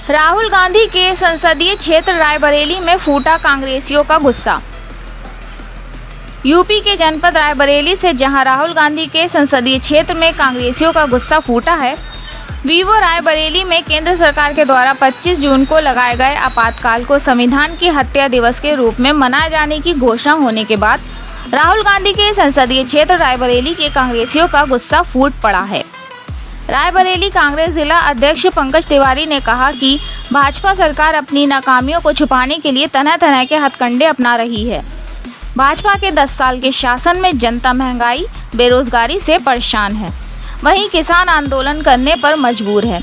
राहुल गांधी के संसदीय क्षेत्र रायबरेली में फूटा कांग्रेसियों का गुस्सा। यूपी के जनपद रायबरेली से जहां राहुल गांधी के संसदीय क्षेत्र में कांग्रेसियों का गुस्सा फूटा है, वीवो रायबरेली में केंद्र सरकार के द्वारा 25 जून को लगाए गए आपातकाल को संविधान की हत्या दिवस के रूप में मनाए जाने की घोषणा होने के बाद राहुल गांधी के संसदीय क्षेत्र रायबरेली के कांग्रेसियों का गुस्सा फूट पड़ा है। रायबरेली कांग्रेस जिला अध्यक्ष पंकज तिवारी ने कहा कि भाजपा सरकार अपनी नाकामियों को छुपाने के लिए तरह तरह के हथकंडे अपना रही है। भाजपा के 10 साल के शासन में जनता महंगाई, बेरोजगारी से परेशान है, वहीं किसान आंदोलन करने पर मजबूर है।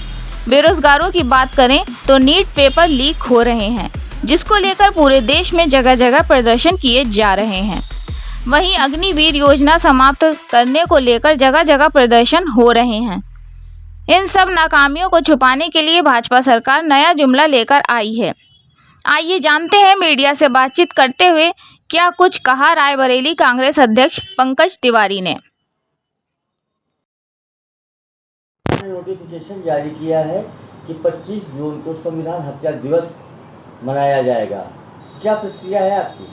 बेरोजगारों की बात करें तो नीट पेपर लीक हो रहे हैं, जिसको लेकर पूरे देश में जगह जगह प्रदर्शन किए जा रहे हैं। वहीं अग्निवीर योजना समाप्त करने को लेकर जगह जगह प्रदर्शन हो रहे हैं। इन सब नाकामियों को छुपाने के लिए भाजपा सरकार नया जुमला लेकर आई है। आइए जानते हैं मीडिया से बातचीत करते हुए क्या कुछ कहा रायबरेली कांग्रेस अध्यक्ष पंकज तिवारी ने। नोटिफिकेशन जारी किया है कि 25 जून को संविधान हत्या दिवस मनाया जाएगा। क्या प्रतिक्रिया है आपकी?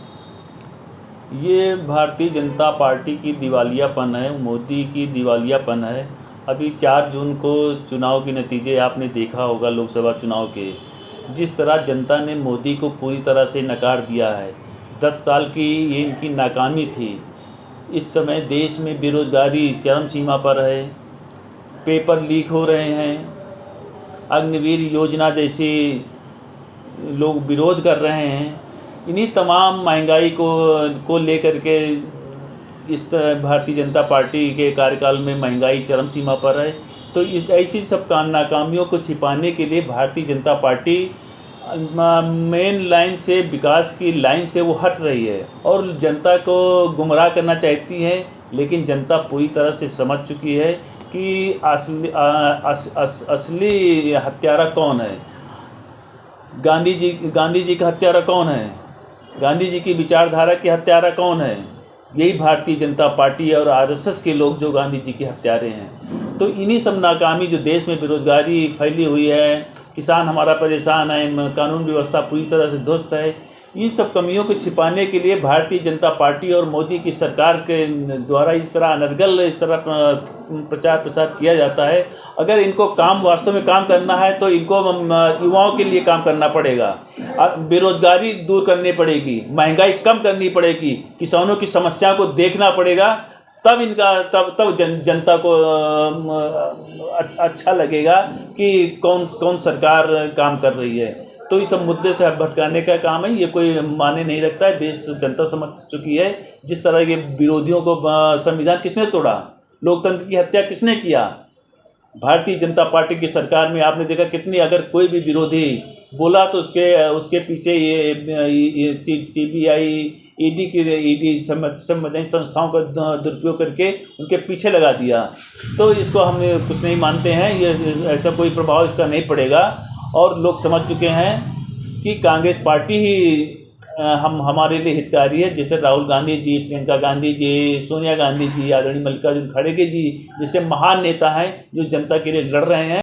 ये भारतीय जनता पार्टी की दिवालियापन है, मोदी की दिवालियापन है। अभी 4 जून को चुनाव के नतीजे आपने देखा होगा, लोकसभा चुनाव के जिस तरह जनता ने मोदी को पूरी तरह से नकार दिया है। 10 साल की ये इनकी नाकामी थी। इस समय देश में बेरोजगारी चरम सीमा पर है, पेपर लीक हो रहे हैं, अग्निवीर योजना जैसी लोग विरोध कर रहे हैं। इन्हीं तमाम महंगाई को लेकर के इस भारतीय जनता पार्टी के कार्यकाल में महंगाई चरम सीमा पर है। तो ऐसी सब नाकामियों को छिपाने के लिए Bharatiya Janata party main line से, विकास की लाइन से वो हट रही है और जनता को गुमराह करना चाहती है। लेकिन जनता पूरी तरह से समझ चुकी है कि असली हत्यारा कौन है। गांधी जी का हत्यारा कौन है? गांधी जी की विचारधारा के हत्यारा कौन है? यही भारतीय जनता पार्टी और आरएसएस के लोग जो गांधी जी के हत्यारे हैं। तो इन्हीं सब नाकामी, जो देश में बेरोजगारी फैली हुई है, किसान हमारा परेशान है, कानून व्यवस्था पूरी तरह से ध्वस्त है, इन सब कमियों को छिपाने के लिए भारतीय जनता पार्टी और मोदी की सरकार के द्वारा इस तरह अनर्गल इस तरह प्रचार प्रसार किया जाता है। अगर इनको काम वास्तव में काम करना है तो इनको युवाओं के लिए काम करना पड़ेगा, बेरोजगारी दूर करनी पड़ेगी, महंगाई कम करनी पड़ेगी, किसानों की समस्या को देखना पड़ेगा। तब जनता को अच्छा लगेगा कि कौन सरकार काम कर रही है। तो इस सब मुद्दे से भटकाने का काम है, ये कोई माने नहीं रखता है। देश जनता समझ चुकी है जिस तरह के विरोधियों को संविधान किसने तोड़ा, लोकतंत्र की हत्या किसने किया। भारतीय जनता पार्टी की सरकार में आपने देखा कितनी, अगर कोई भी विरोधी बोला तो उसके पीछे ये सीबीआई, ईडी संबंधित संस्थाओं का दुरुपयोग करके उनके पीछे लगा दिया। तो इसको हम कुछ नहीं मानते हैं, ये ऐसा कोई प्रभाव इसका नहीं पड़ेगा। और लोग समझ चुके हैं कि कांग्रेस पार्टी ही हमारे लिए हितकारी है। जैसे राहुल गांधी जी, प्रियंका गांधी जी, सोनिया गांधी जी, आदरणीय मल्लिकार्जुन खड़गे जी जैसे महान नेता हैं जो जनता के लिए लड़ रहे हैं।